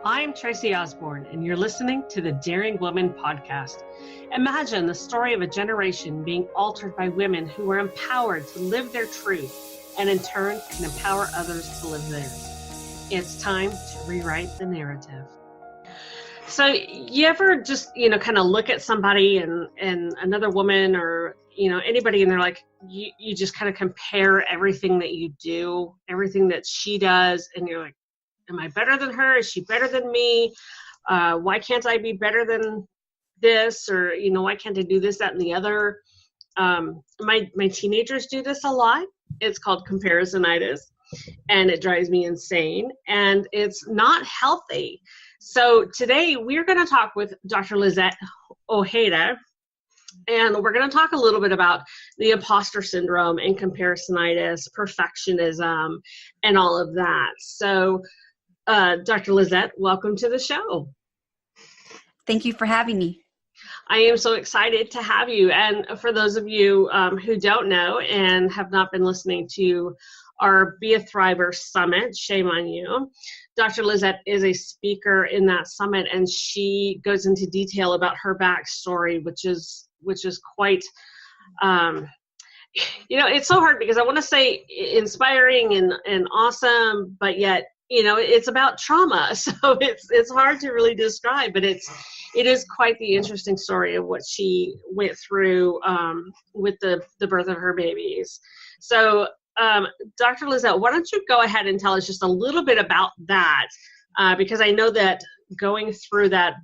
I'm Tracey Osborne, and you're listening to the Daring Woman podcast. Imagine the story of a generation being altered by women who were empowered to live their truth and in turn can empower others to live theirs. It's time to rewrite the narrative. So you ever just, kind of look at somebody and another woman or, anybody, and they're like, you just kind of compare everything that you do, everything that she does, and you're like, am I better than her? Is she better than me? Why can't I be better than this? Or, why can't I do this, that, and the other? My teenagers do this a lot. It's called comparisonitis, and it drives me insane, and it's not healthy. So today we're going to talk with Dr. Lizette Ojeda, and we're going to talk a little bit about the imposter syndrome and comparisonitis, perfectionism, and all of that. So Dr. Lizette, welcome to the show. Thank you for having me. I am so excited to have you. And for those of you who don't know and have not been listening to our Be a Thriver Summit, shame on you. Dr. Lizette is a speaker in that summit, and she goes into detail about her backstory, which is quite, it's so hard because I want to say inspiring and awesome, but yet, it's about trauma. So it's hard to really describe, but it is quite the interesting story of what she went through with the birth of her babies. So Dr. Lizette, why don't you go ahead and tell us just a little bit about that? Because I know that going through that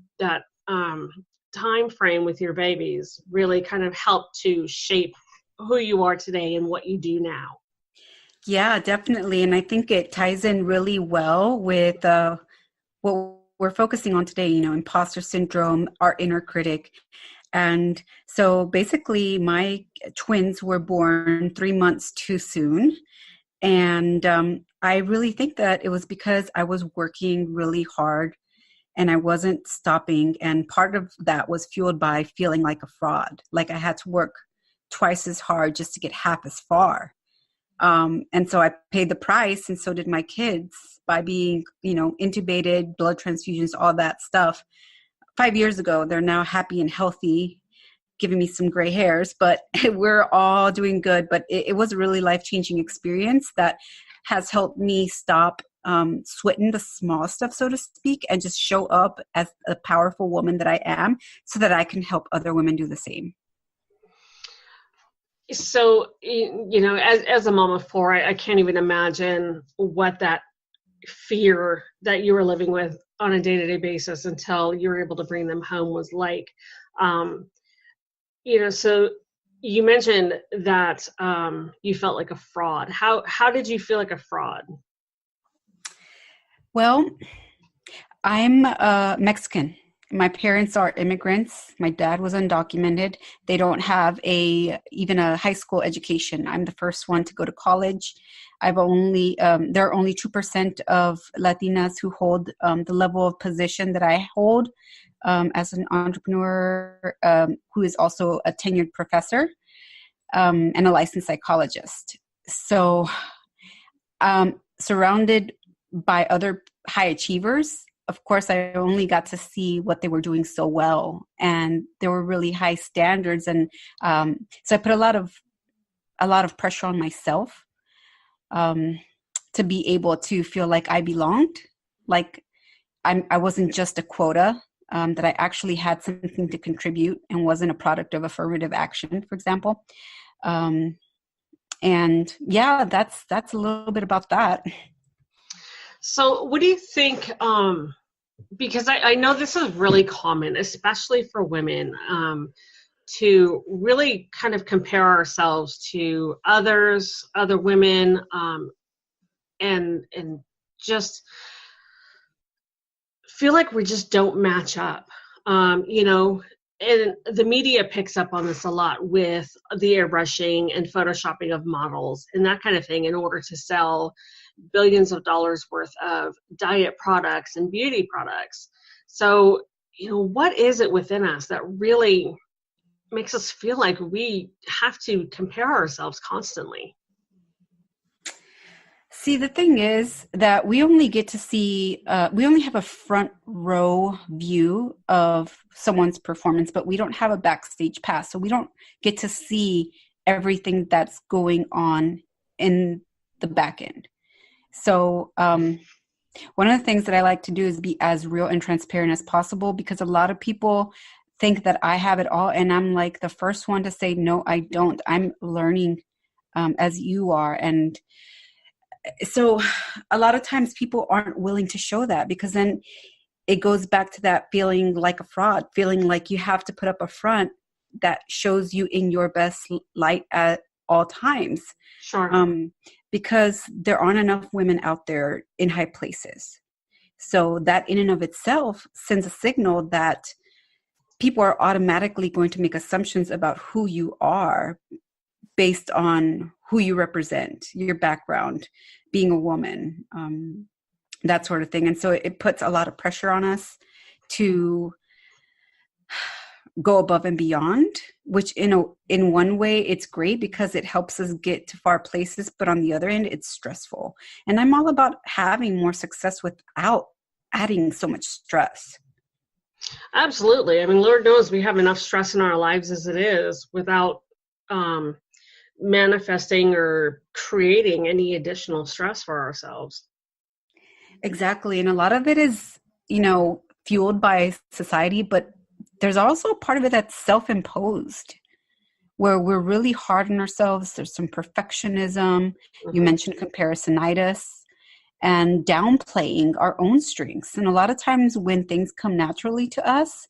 time frame with your babies really kind of helped to shape who you are today and what you do now. Yeah, definitely. And I think it ties in really well with what we're focusing on today, imposter syndrome, our inner critic. And so basically my twins were born 3 months too soon. And I really think that it was because I was working really hard and I wasn't stopping. And part of that was fueled by feeling like a fraud, like I had to work twice as hard just to get half as far. And so I paid the price, and so did my kids by being, intubated, blood transfusions, all that stuff. 5 years ago, they're now happy and healthy, giving me some gray hairs, but we're all doing good. But it was a really life-changing experience that has helped me stop sweating the small stuff, so to speak, and just show up as a powerful woman that I am so that I can help other women do the same. So, as a mom of four, I can't even imagine what that fear that you were living with on a day-to-day basis until you were able to bring them home was like. So you mentioned that you felt like a fraud. How did you feel like a fraud? Well, I'm Mexican. My parents are immigrants. My dad was undocumented. They don't have even a high school education. I'm the first one to go to college. There are only 2% of Latinas who hold the level of position that I hold as an entrepreneur who is also a tenured professor and a licensed psychologist. So surrounded by other high achievers, of course, I only got to see what they were doing so well, and there were really high standards, and so I put a lot of pressure on myself to be able to feel like I belonged, like I wasn't just a quota, that I actually had something to contribute and wasn't a product of affirmative action, for example. And yeah, that's a little bit about that. So what do you think, because I know this is really common, especially for women, to really kind of compare ourselves to other women, and just feel like we just don't match up, and the media picks up on this a lot with the airbrushing and photoshopping of models and that kind of thing in order to sell billions of dollars worth of diet products and beauty products. So, what is it within us that really makes us feel like we have to compare ourselves constantly? See, the thing is that we only get to see, we only have a front row view of someone's performance, but we don't have a backstage pass. So we don't get to see everything that's going on in the back end. So one of the things that I like to do is be as real and transparent as possible, because a lot of people think that I have it all. And I'm like the first one to say, no, I don't. I'm learning as you are. And so a lot of times people aren't willing to show that, because then it goes back to that feeling like a fraud, feeling like you have to put up a front that shows you in your best light at all times. Sure. Because there aren't enough women out there in high places. So that in and of itself sends a signal that people are automatically going to make assumptions about who you are based on who you represent, your background, being a woman, that sort of thing. And so it puts a lot of pressure on us to go above and beyond, which in one way it's great because it helps us get to far places, but on the other end it's stressful. And I'm all about having more success without adding so much stress. Absolutely. I mean, Lord knows we have enough stress in our lives as it is without manifesting or creating any additional stress for ourselves. Exactly. And a lot of it is, fueled by society, but there's also a part of it that's self-imposed, where we're really hard on ourselves. There's some perfectionism. Mm-hmm. You mentioned comparisonitis and downplaying our own strengths. And a lot of times when things come naturally to us,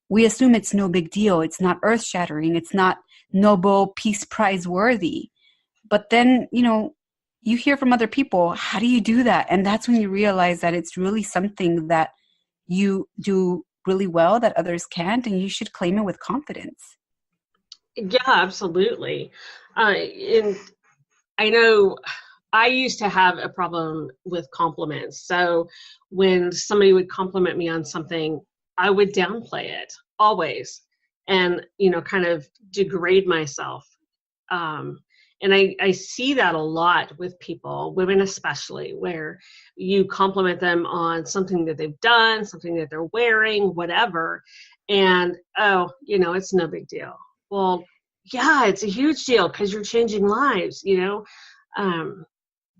we assume it's no big deal. It's not earth-shattering. It's not Nobel Peace Prize worthy. But then, you hear from other people, how do you do that? And that's when you realize that it's really something that you do really well that others can't, and you should claim it with confidence. Yeah, absolutely. And I know I used to have a problem with compliments. So when somebody would compliment me on something, I would downplay it always and, kind of degrade myself. And I see that a lot with people, women especially, where you compliment them on something that they've done, something that they're wearing, whatever. And, it's no big deal. Well, yeah, it's a huge deal because you're changing lives, And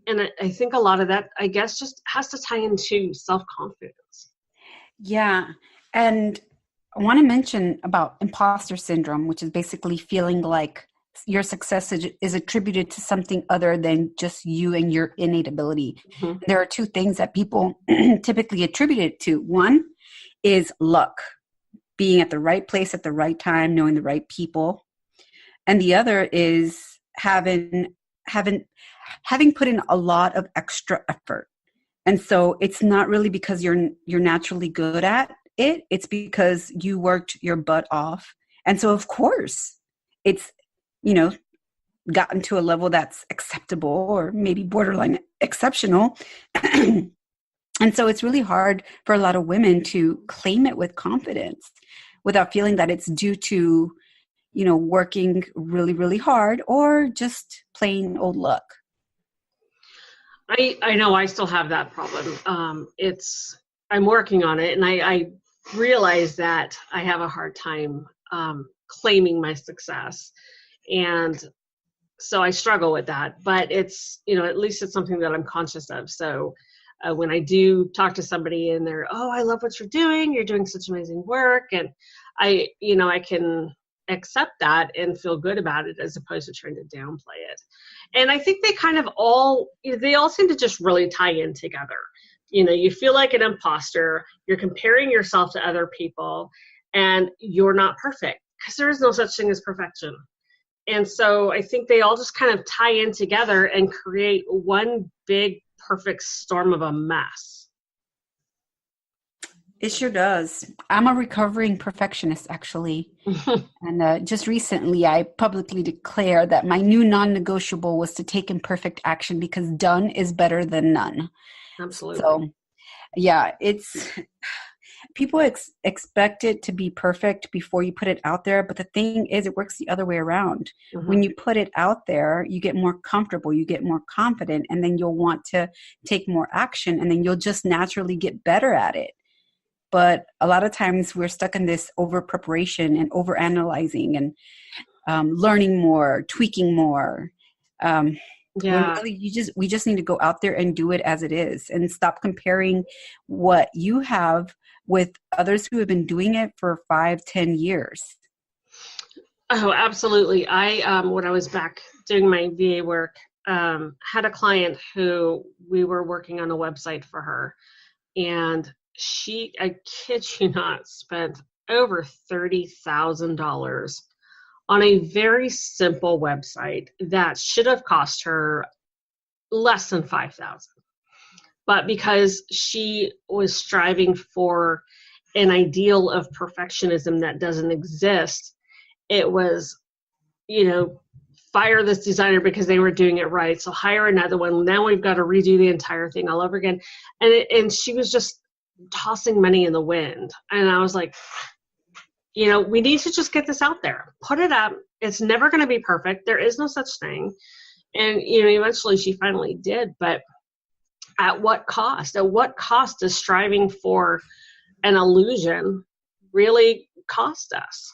I think a lot of that, I guess, just has to tie into self-confidence. Yeah. And I want to mention about imposter syndrome, which is basically feeling like your success is attributed to something other than just you and your innate ability. Mm-hmm. There are two things that people typically attribute it to. One is luck, being at the right place at the right time, knowing the right people. And the other is having put in a lot of extra effort. And so it's not really because you're naturally good at it. It's because you worked your butt off. And so of course it's, gotten to a level that's acceptable or maybe borderline exceptional. And so it's really hard for a lot of women to claim it with confidence without feeling that it's due to, working really, really hard or just plain old luck. I know I still have that problem. I'm working on it, and I realize that I have a hard time claiming my success. And so I struggle with that, but it's, at least it's something that I'm conscious of. So when I do talk to somebody and they're, oh, I love what you're doing such amazing work. And I can accept that and feel good about it as opposed to trying to downplay it. And I think they kind of all seem to just really tie in together. You feel like an imposter, you're comparing yourself to other people, and you're not perfect because there is no such thing as perfection. And so I think they all just kind of tie in together and create one big perfect storm of a mess. It sure does. I'm a recovering perfectionist, actually. And just recently, I publicly declared that my new non-negotiable was to take imperfect action because done is better than none. Absolutely. So, yeah, people expect it to be perfect before you put it out there. But the thing is, it works the other way around. Mm-hmm. When you put it out there, you get more comfortable, you get more confident, and then you'll want to take more action, and then you'll just naturally get better at it. But a lot of times we're stuck in this over preparation and over analyzing and learning more, tweaking more. When really we just need to go out there and do it as it is, and stop comparing what you have with others who have been doing it for 5-10 years. Oh, absolutely. I when I was back doing my VA work, had a client who we were working on a website for her, and she, I kid you not, spent over $30,000 on a very simple website that should have cost her less than $5,000. But because she was striving for an ideal of perfectionism that doesn't exist, it was, fire this designer because they were doing it right. So hire another one. Now we've got to redo the entire thing all over again. And she was just tossing money in the wind. And I was like, we need to just get this out there. Put it up. It's never going to be perfect. There is no such thing. And, eventually she finally did. But at what cost? At what cost does striving for an illusion really cost us?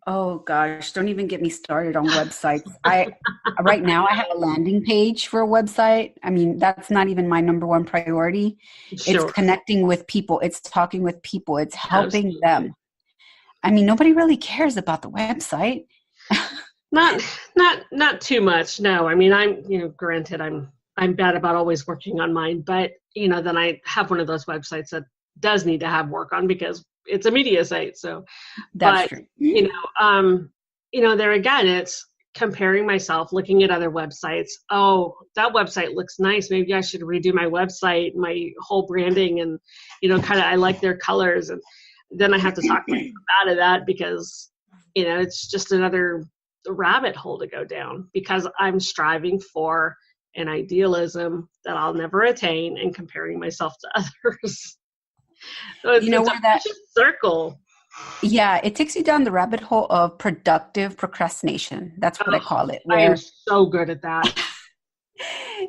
Oh gosh, don't even get me started on websites. Right now I have a landing page for a website. I mean, that's not even my number one priority. Sure. It's connecting with people. It's talking with people. It's helping them. I mean, nobody really cares about the website. Not too much. No, I mean, granted, I'm bad about always working on mine, but then I have one of those websites that does need to have work on because it's a media site. So that's true. There again, it's comparing myself, looking at other websites. Oh, that website looks nice. Maybe I should redo my website, my whole branding, and I like their colors. And then I have to talk myself out of that because it's just another rabbit hole to go down because I'm striving for an idealism that I'll never attain and comparing myself to others. So it's a circle. Yeah, it takes you down the rabbit hole of productive procrastination. That's what I call it. I am so good at that.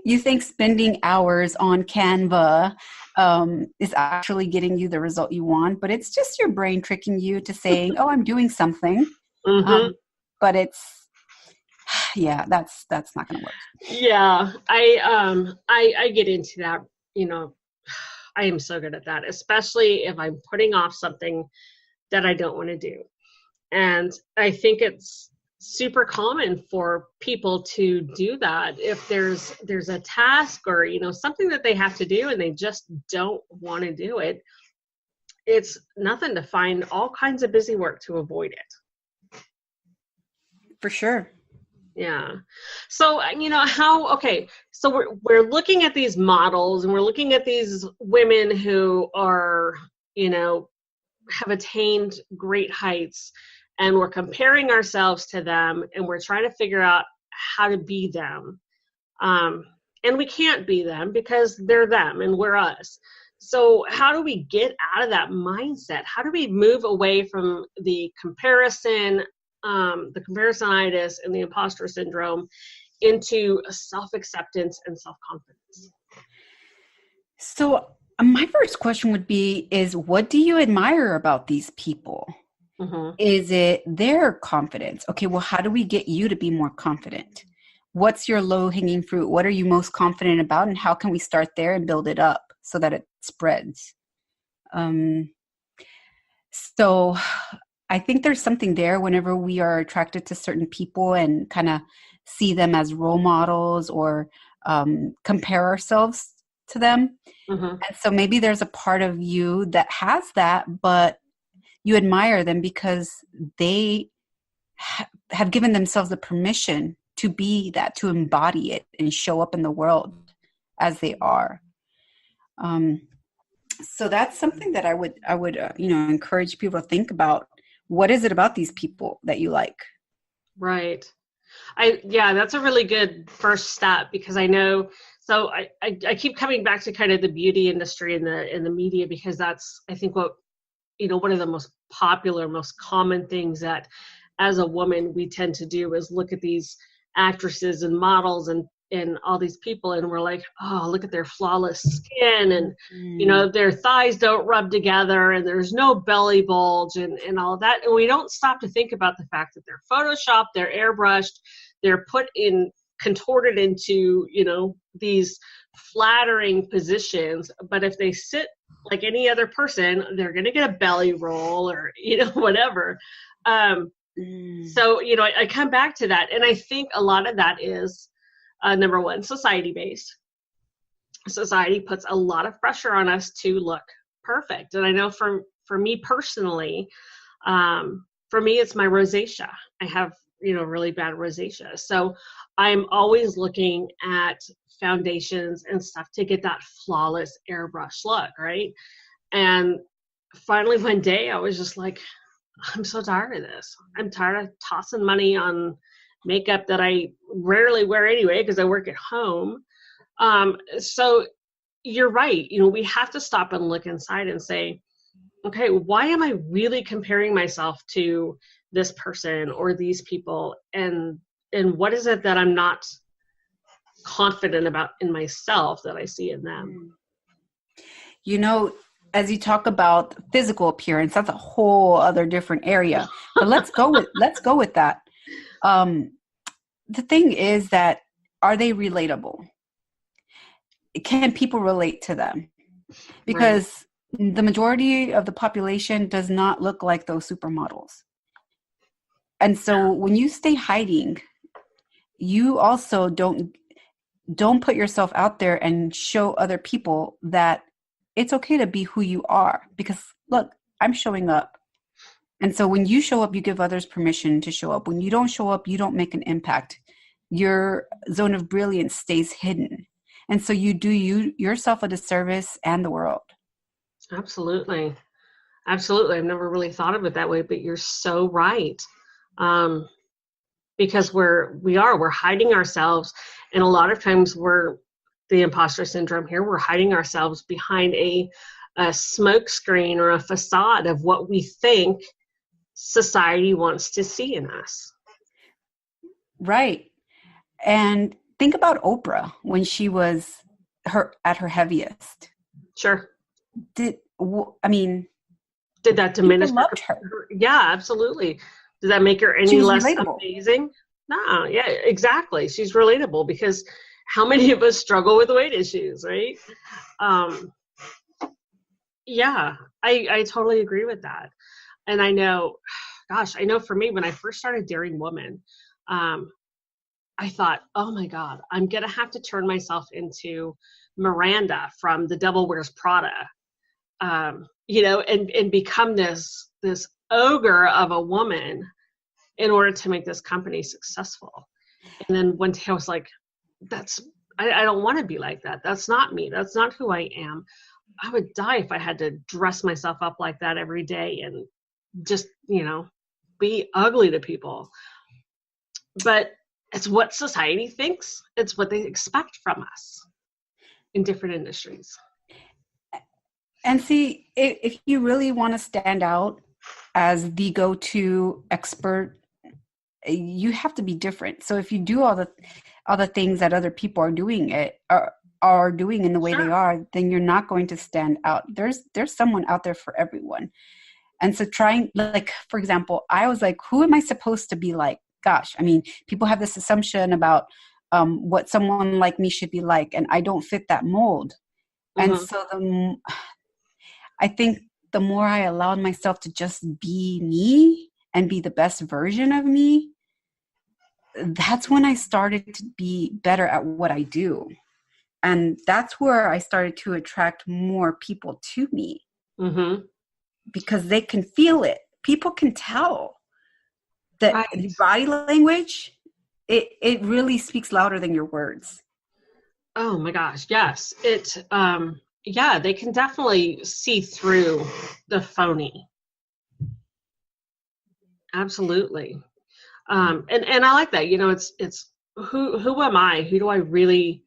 You think spending hours on Canva is actually getting you the result you want, but it's just your brain tricking you to saying, "Oh, I'm doing something," but that's not going to work. Yeah, I get into that. I am so good at that, especially if I'm putting off something that I don't want to do. And I think it's super common for people to do that. If there's a task or, something that they have to do and they just don't want to do it, it's nothing to find all kinds of busy work to avoid it. For sure. Yeah. So, so we're looking at these models and we're looking at these women who are, have attained great heights, and we're comparing ourselves to them and we're trying to figure out how to be them. And we can't be them because they're them and we're us. So how do we get out of that mindset? How do we move away from the comparisonitis and the imposter syndrome into self-acceptance and self-confidence? So my first question would be, what do you admire about these people? Mm-hmm. Is it their confidence? Okay, well, how do we get you to be more confident? What's your low-hanging fruit? What are you most confident about? And how can we start there and build it up so that it spreads? So I think there's something there whenever we are attracted to certain people and kind of see them as role models or compare ourselves to them. Mm-hmm. And so maybe there's a part of you that has that, but you admire them because they have given themselves the permission to be that, to embody it and show up in the world as they are. So that's something that I would encourage people to think about. What is it about these people that you like? Right. That's a really good first step, because I know So I keep coming back to kind of the beauty industry and the media, because that's, I think, what, one of the most popular, most common things that as a woman we tend to do is look at these actresses and models and all these people, and we're like, oh, look at their flawless skin, and their thighs don't rub together, and there's no belly bulge, and all that, and we don't stop to think about the fact that they're photoshopped, they're airbrushed, they're contorted into these flattering positions. But if they sit like any other person, they're going to get a belly roll or whatever. So I come back to that, and I think a lot of that is number one, society based. Society puts a lot of pressure on us to look perfect, and I know for me personally, for me it's my rosacea. I have really bad rosacea, so I'm always looking at foundations and stuff to get that flawless airbrush look, right? And finally one day I was just like, I'm so tired of this. I'm tired of tossing money on makeup that I rarely wear anyway because I work at home. So you're right. We have to stop and look inside and say, okay, why am I really comparing myself to this person or these people? And what is it that I'm not confident about in myself that I see in them? As you talk about physical appearance, that's a whole other different area. But let's go with that. The thing is that, are they relatable? Can people relate to them? Because the majority of the population does not look like those supermodels. And so when you stay hiding, you also don't put yourself out there and show other people that it's okay to be who you are, because look, I'm showing up. And so when you show up, you give others permission to show up. When you don't show up, you don't make an impact. Your zone of brilliance stays hidden. And so you do yourself a disservice and the world. Absolutely. Absolutely. I've never really thought of it that way, but you're so right. Because we're hiding ourselves. And a lot of times the imposter syndrome here, we're hiding ourselves behind a smoke screen or a facade of what we think society wants to see in us. Right. And think about Oprah when she was at her heaviest. Sure. Did that diminish her? Yeah, absolutely. Did that make her any less relatable. Amazing? No, yeah, exactly. She's relatable, because how many of us struggle with weight issues, right? Yeah, I totally agree with that. And I know for me, when I first started Daring Woman, I thought, oh my God, I'm going to have to turn myself into Miranda from The Devil Wears Prada, and become this ogre of a woman in order to make this company successful. And then one day I was like, I don't want to be like that. That's not me. That's not who I am. I would die if I had to dress myself up like that every day and just, be ugly to people. But it's what society thinks. It's what they expect from us in different industries. And see, if you really want to stand out as the go-to expert, you have to be different. So if you do all the things that other people are doing in the way they are, then you're not going to stand out. There's someone out there for everyone. And so for example, I was like, who am I supposed to be like? Gosh, people have this assumption about what someone like me should be like, and I don't fit that mold. Mm-hmm. And so I think the more I allowed myself to just be me and be the best version of me, that's when I started to be better at what I do. And that's where I started to attract more people to me. Mm-hmm. Because they can feel it. People can tell that body language, it really speaks louder than your words. Oh my gosh, yes. They can definitely see through the phony. Absolutely. And I like that. It's who am I? Who do I really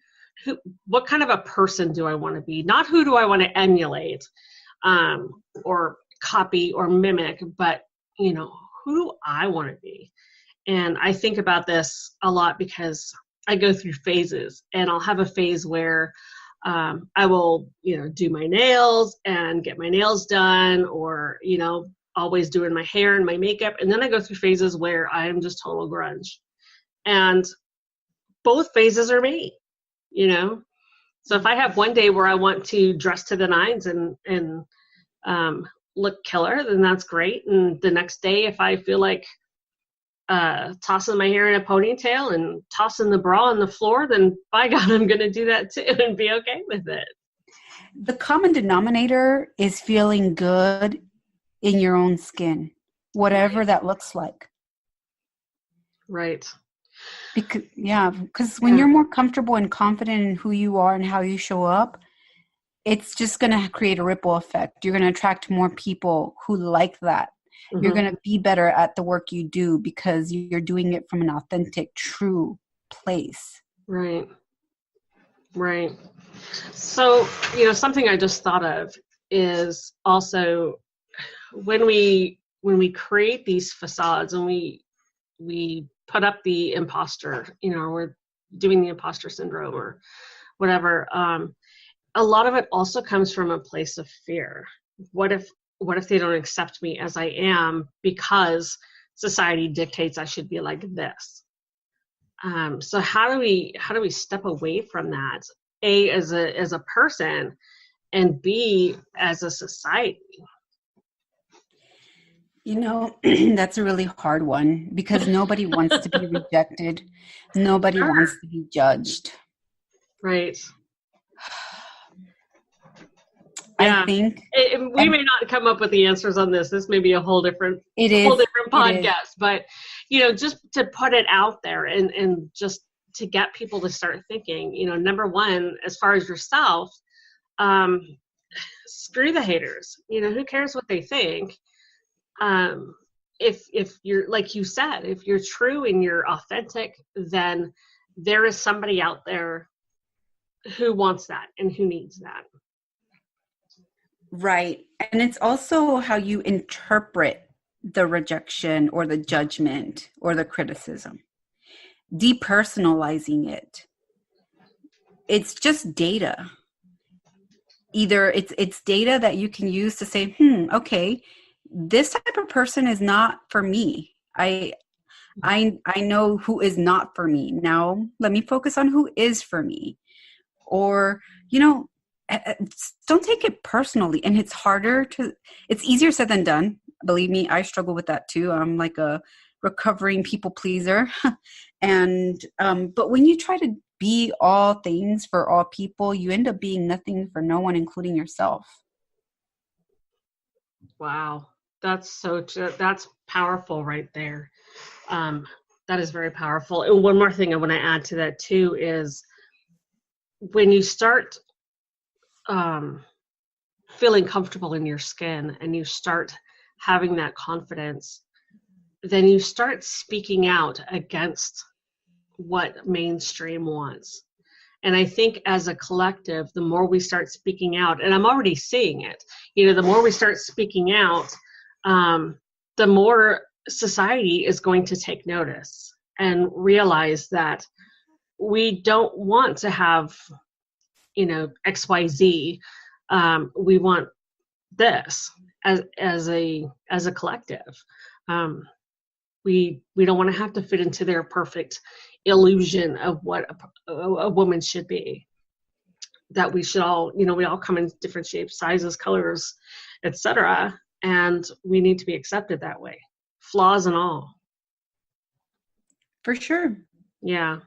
what kind of a person do I want to be? Not who do I want to emulate, or copy or mimic, but, you know, who do I want to be? And I think about this a lot because I go through phases, and I'll have a phase where I will, you know, do my nails and get my nails done, or, you know, always doing my hair and my makeup. And then I go through phases where I am just total grunge. And both phases are me, you know? So if I have one day where I want to dress to the nines and look killer, then that's great. And the next day, if I feel like tossing my hair in a ponytail and tossing the bra on the floor, then by God, I'm going to do that too and be okay with it. The common denominator is feeling good in your own skin, whatever that looks like. Right. Because when you're more comfortable and confident in who you are and how you show up, it's just going to create a ripple effect. You're going to attract more people who like that. Mm-hmm. You're going to be better at the work you do because you're doing it from an authentic, true place. Right. Right. So, you know, something I just thought of is also when we create these facades and we put up the imposter, you know, we're doing the imposter syndrome or whatever. A lot of it also comes from a place of fear. What if they don't accept me as I am because society dictates I should be like this? So how do we step away from that? A, as a person, and B, as a society? You know, that's a really hard one because nobody wants to be rejected. Nobody wants to be judged. Right. Yeah. I think we may not come up with the answers on this. This may be a whole different podcast, but, you know, just to put it out there and just to get people to start thinking, you know, number one, as far as yourself, screw the haters. You know, who cares what they think? If you're, like you said, if you're true and you're authentic, then there is somebody out there who wants that and who needs that. Right. And it's also how you interpret the rejection or the judgment or the criticism, depersonalizing it. It's just data. Either it's data that you can use to say, okay, this type of person is not for me. I know who is not for me. Now let me focus on who is for me. Or, you know, don't take it personally. And it's easier said than done. Believe me, I struggle with that too. I'm like a recovering people pleaser. And, but when you try to be all things for all people, you end up being nothing for no one, including yourself. Wow. That's that's powerful right there. That is very powerful. And one more thing I want to add to that too is when you start feeling comfortable in your skin and you start having that confidence, then you start speaking out against what mainstream wants. And I think as a collective, the more we start speaking out, and I'm already seeing it, you know, the more we start speaking out, the more society is going to take notice and realize that we don't want to have, you know, XYZ. We want this as a collective. We don't want to have to fit into their perfect illusion of what a woman should be. That we should all, you know, we all come in different shapes, sizes, colors, etc. And we need to be accepted that way, flaws and all. For sure. Yeah.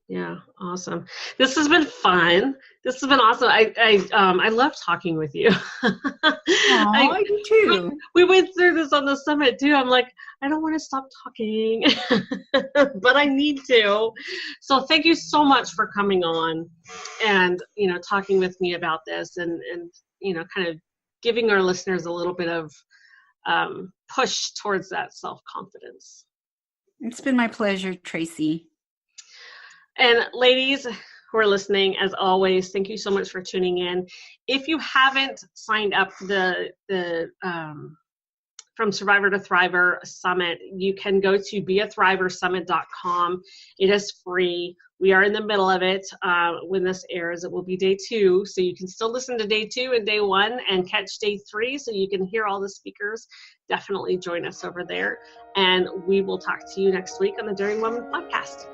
Yeah. Awesome. This has been fun. This has been awesome. I love talking with you. I do too. We went through this on the summit too. I'm like, I don't want to stop talking, but I need to. So thank you so much for coming on and, you know, talking with me about this and, you know, kind of giving our listeners a little bit of push towards that self-confidence. It's been my pleasure, Tracey. And ladies, who are listening, as always, thank you so much for tuning in. If you haven't signed up for the From Survivor to Thriver Summit, you can go to beathriversummit.com. It is free. We are in the middle of it. When this airs, it will be day 2. So you can still listen to day 2 and day 1 and catch day 3 so you can hear all the speakers. Definitely join us over there. And we will talk to you next week on the Daring Woman podcast.